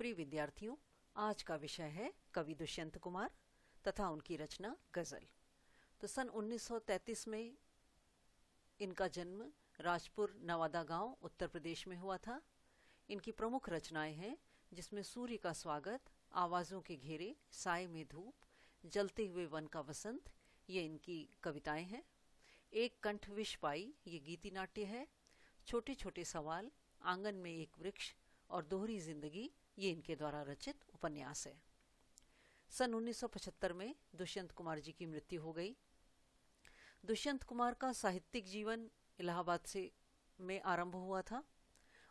प्रिय विद्यार्थियों, आज का विषय है कवि दुष्यंत कुमार तथा उनकी रचना गज़ल। तो सन 1933 में इनका जन्म राजपुर नवादा गांव उत्तर प्रदेश में हुआ था। इनकी प्रमुख रचनाएं हैं जिसमें सूर्य का स्वागत, आवाज़ों के घेरे, साए में धूप, जलते हुए वन का वसंत, ये इनकी कविताएं हैं। एक कंठ विष पाई, ये गीति नाट्य है। छोटे छोटे सवाल, आंगन में एक वृक्ष और दोहरी जिंदगी, ये इनके द्वारा रचित उपन्यास है। सन 1975 में दुष्यंत कुमार जी की मृत्यु हो गई। दुष्यंत कुमार का साहित्यिक जीवन इलाहाबाद से में आरंभ हुआ था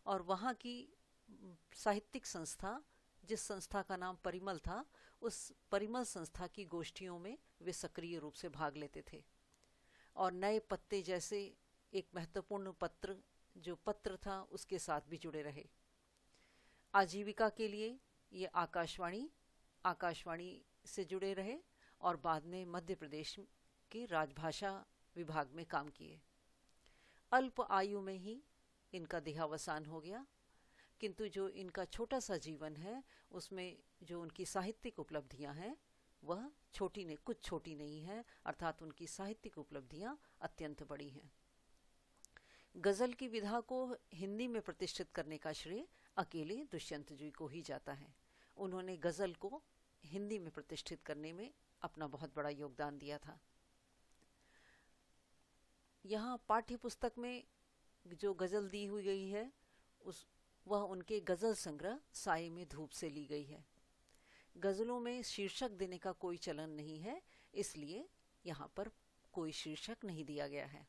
और वहाँ की साहित्यिक संस्था, जिस संस्था का नाम परिमल था, उस परिमल संस्था की गोष्ठियों में वे सक्रिय रूप से भाग लेते थे और नए पत्ते जैसे एक महत्वपूर्ण पत्र था उसके साथ भी जुड़े रहे। आजीविका के लिए ये आकाशवाणी से जुड़े रहे और बाद में मध्य प्रदेश के राजभाषा विभाग में काम किए। अल्प आयु में ही इनका देहावसान हो गया, किंतु जो इनका छोटा सा जीवन है उसमें जो उनकी साहित्यिक उपलब्धियां हैं वह कुछ छोटी नहीं है, अर्थात उनकी साहित्यिक उपलब्धियां अत्यंत बड़ी हैं। गज़ल की विधा को हिंदी में प्रतिष्ठित करने का श्रेय अकेले दुष्यंत जी को ही जाता है। उन्होंने गज़ल को हिंदी में प्रतिष्ठित करने में अपना बहुत बड़ा योगदान दिया था। यहाँ पाठ्य पुस्तक में जो गज़ल दी हुई गई है वह उनके गज़ल संग्रह साए में धूप से ली गई है। गज़लों में शीर्षक देने का कोई चलन नहीं है, इसलिए यहाँ पर कोई शीर्षक नहीं दिया गया है।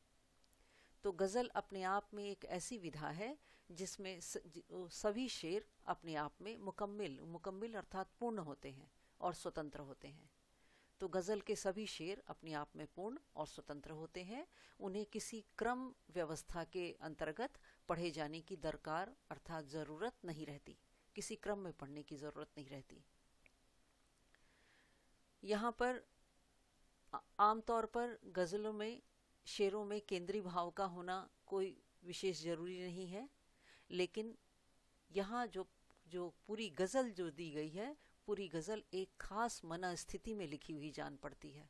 तो गज़ल अपने आप में एक ऐसी विधा है जिसमें सभी शेर अपने आप में मुकम्मिल अर्थात पूर्ण होते हैं और स्वतंत्र होते हैं। तो गज़ल के सभी शेर अपने आप में पूर्ण और स्वतंत्र होते हैं। उन्हें किसी क्रम व्यवस्था के अंतर्गत पढ़े जाने की दरकार अर्थात ज़रूरत नहीं रहती, किसी क्रम में पढ़ने की ज़रूरत नहीं रहती। यहाँ पर आमतौर पर गज़लों में शेरों में केंद्रीय भाव का होना कोई विशेष जरूरी नहीं है, लेकिन यहाँ जो पूरी गज़ल जो दी गई है, पूरी गज़ल एक खास मनस्थिति में लिखी हुई जान पड़ती है।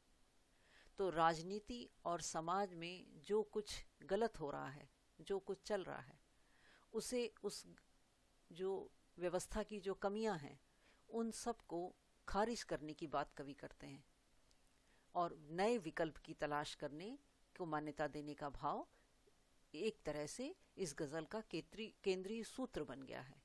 तो राजनीति और समाज में जो कुछ गलत हो रहा है, जो कुछ चल रहा है, उस जो व्यवस्था की जो कमियां हैं उन सब को खारिज करने की बात कवि करते हैं और नए विकल्प की तलाश करने को मान्यता देने का भाव एक तरह से इस गज़ल का केंद्रीय सूत्र बन गया है।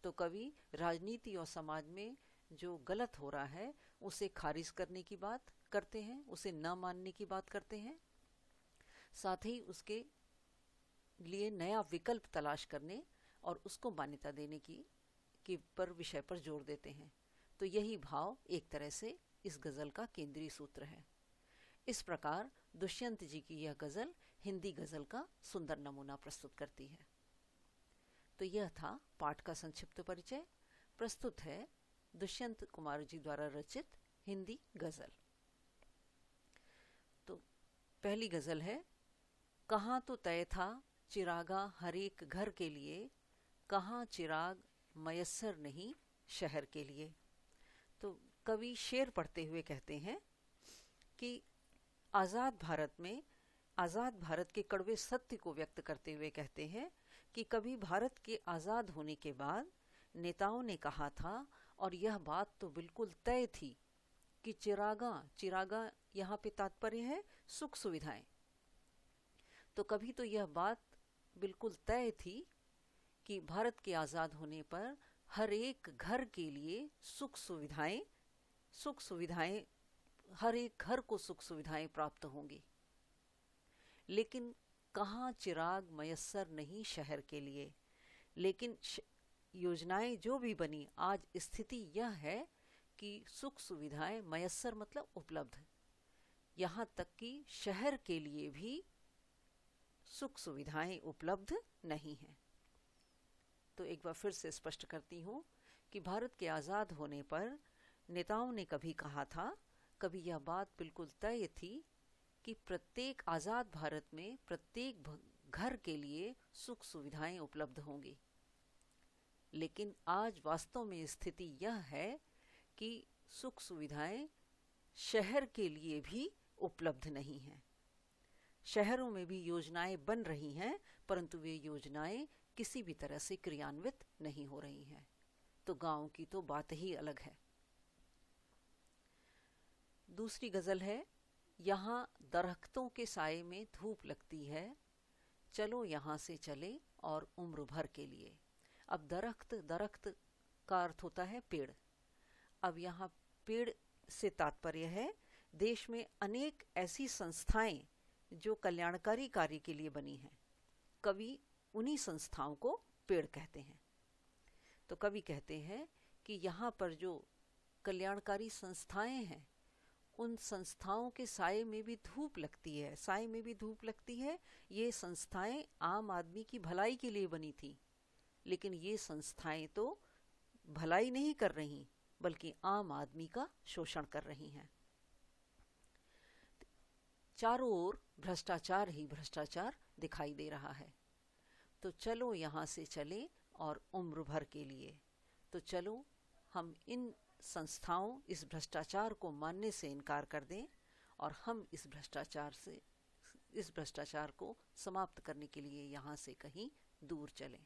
तो कवि राजनीति और समाज में जो गलत हो रहा है उसे खारिज करने की बात करते हैं, उसे न मानने की बात करते हैं, साथ ही उसके लिए नया विकल्प तलाश करने और उसको मान्यता देने की विषय पर जोर देते हैं। तो यही भाव एक तरह से इस गज़ल का केंद्रीय सूत्र है। इस प्रकार दुष्यंत जी की यह गज़ल हिंदी गज़ल का सुंदर नमूना प्रस्तुत करती है। तो यह था पाठ का संक्षिप्त परिचय। प्रस्तुत है दुष्यंत कुमार जी द्वारा रचित हिंदी गज़ल। तो पहली गज़ल है, कहाँ तो तय था चिरागा हर एक घर के लिए, कहाँ चिराग मयस्सर नहीं शहर के लिए। तो कवि शेर पढ़ते हुए कहते हैं कि आज़ाद भारत के कड़वे सत्य को व्यक्त करते हुए कहते हैं कि कभी भारत के आज़ाद होने के बाद नेताओं ने कहा था, और यह बात तो बिल्कुल तय थी, कि चिरागा यहाँ पे तात्पर्य है सुख सुविधाएं। तो कभी तो यह बात बिल्कुल तय थी कि भारत के आज़ाद होने पर हर एक घर के लिए सुख सुविधाएं हर एक घर को सुख सुविधाएं प्राप्त होंगी, लेकिन कहाँ चिराग मयस्सर नहीं शहर के लिए। लेकिन योजनाएं जो भी बनी, आज स्थिति यह है कि सुख सुविधाएं मयस्सर मतलब उपलब्ध, यहाँ तक कि शहर के लिए भी सुख सुविधाएं उपलब्ध नहीं हैं। तो एक बार फिर से स्पष्ट करती हूँ कि भारत के आज़ाद होने पर नेताओं ने कभी कहा था, कभी यह बात बिल्कुल तय थी कि प्रत्येक आज़ाद भारत में प्रत्येक घर के लिए सुख सुविधाएं उपलब्ध होंगी, लेकिन आज वास्तव में स्थिति यह है कि सुख सुविधाएं शहर के लिए भी उपलब्ध नहीं हैं। शहरों में भी योजनाएं बन रही हैं, परंतु वे योजनाएं किसी भी तरह से क्रियान्वित नहीं हो रही हैं। तो गांव की तो बात ही अलग है। दूसरी गजल है, यहाँ दरख्तों के साए में धूप लगती है, चलो यहाँ से चले और उम्र भर के लिए। अब दरख्त का अर्थ होता है पेड़। अब यहाँ पेड़ से तात्पर्य है देश में अनेक ऐसी संस्थाएं जो कल्याणकारी कार्य के लिए बनी हैं। कवि उन्हीं संस्थाओं को पेड़ कहते हैं। तो कवि कहते हैं कि यहाँ पर जो कल्याणकारी संस्थाएं हैं, उन संस्थाओं के साए में भी धूप लगती है। साए में भी धूप लगती है। ये संस्थाएं आम आदमी की भलाई के लिए बनी थी, लेकिन ये संस्थाएं तो भलाई नहीं कर रही, बल्कि आम आदमी का शोषण कर रही हैं। चारों ओर भ्रष्टाचार ही भ्रष्टाचार दिखाई दे रहा है। तो चलो यहाँ से चले और उम्र भर के लिए। तो चलो हम इन संस्थाओं, इस भ्रष्टाचार को मानने से इनकार कर दें और हम इस भ्रष्टाचार को समाप्त करने के लिए यहाँ से कहीं दूर चलें।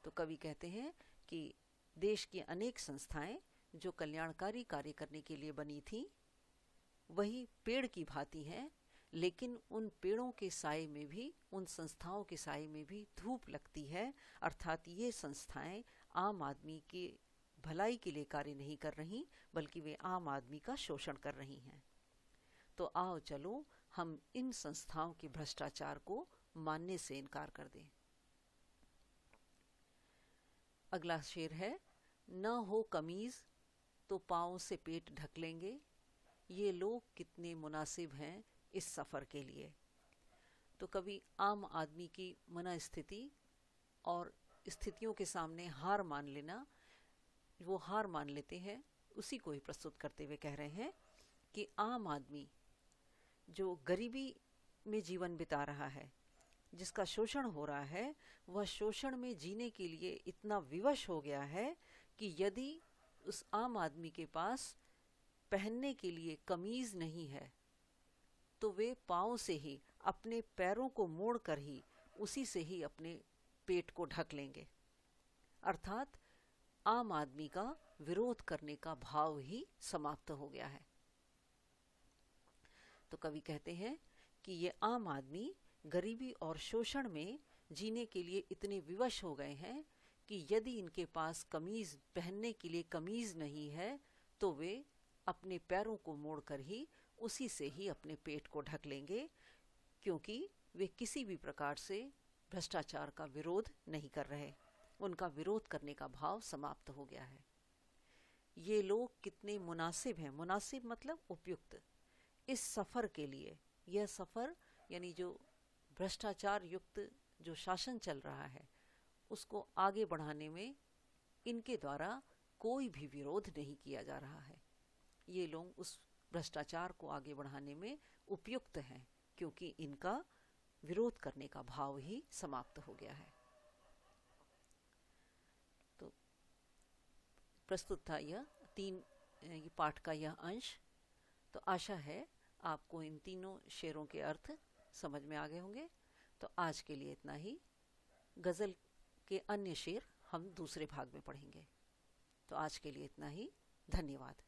तो कवि कहते हैं कि देश की अनेक संस्थाएं जो कल्याणकारी कार्य करने के लिए बनी थी, वही पेड़ की भांति हैं, लेकिन उन पेड़ों के साए में भी, उन संस्थाओं के साए में भी धूप लगती है। अर्थात ये संस्थाएं आम आदमी की भलाई के लिए कार्य नहीं कर रही, बल्कि वे आम आदमी का शोषण कर रही हैं। तो आओ चलो हम इन संस्थाओं के भ्रष्टाचार को मानने से इनकार कर दें। अगला शेर है, न हो कमीज तो पाँव से पेट ढक लेंगे, ये लोग कितने मुनासिब हैं इस सफ़र के लिए। तो कभी आम आदमी की मनस्थिति और स्थितियों के सामने हार मान लेना, वो हार मान लेते हैं, उसी को ही प्रस्तुत करते हुए कह रहे हैं कि आम आदमी जो गरीबी में जीवन बिता रहा है, जिसका शोषण हो रहा है, वह शोषण में जीने के लिए इतना विवश हो गया है कि यदि उस आम आदमी के पास पहनने के लिए कमीज नहीं है, तो वे पाँव से ही, अपने पैरों को मोड़कर ही, उसी से ही अपने पेट को ढक लेंगे। अर्थात आम आदमी का विरोध करने का भाव ही समाप्त हो गया है। तो कवि कहते हैं कि ये आम आदमी गरीबी और शोषण में जीने के लिए इतने विवश हो गए हैं कि यदि इनके पास कमीज पहनने के लिए कमीज नहीं है, तो वे अपने पैरों को मोड़कर ही, उसी से ही अपने पेट को ढक लेंगे, क्योंकि वे किसी भी प्रकार से भ्रष्टाचार का विरोध नहीं कर रहे। उनका विरोध करने का भाव समाप्त हो गया है। ये लोग कितने मुनासिब हैं, मुनासिब मतलब उपयुक्त, इस सफ़र के लिए। यह सफ़र यानी जो भ्रष्टाचार युक्त जो शासन चल रहा है, उसको आगे बढ़ाने में इनके द्वारा कोई भी विरोध नहीं किया जा रहा है। ये लोग उस भ्रष्टाचार को आगे बढ़ाने में उपयुक्त हैं, क्योंकि इनका विरोध करने का भाव ही समाप्त हो गया है। तो प्रस्तुत था यह पाठ का यह अंश। तो आशा है आपको इन तीनों शेरों के अर्थ समझ में आ गए होंगे। तो आज के लिए इतना ही। गज़ल के अन्य शेर हम दूसरे भाग में पढ़ेंगे। तो आज के लिए इतना ही। धन्यवाद।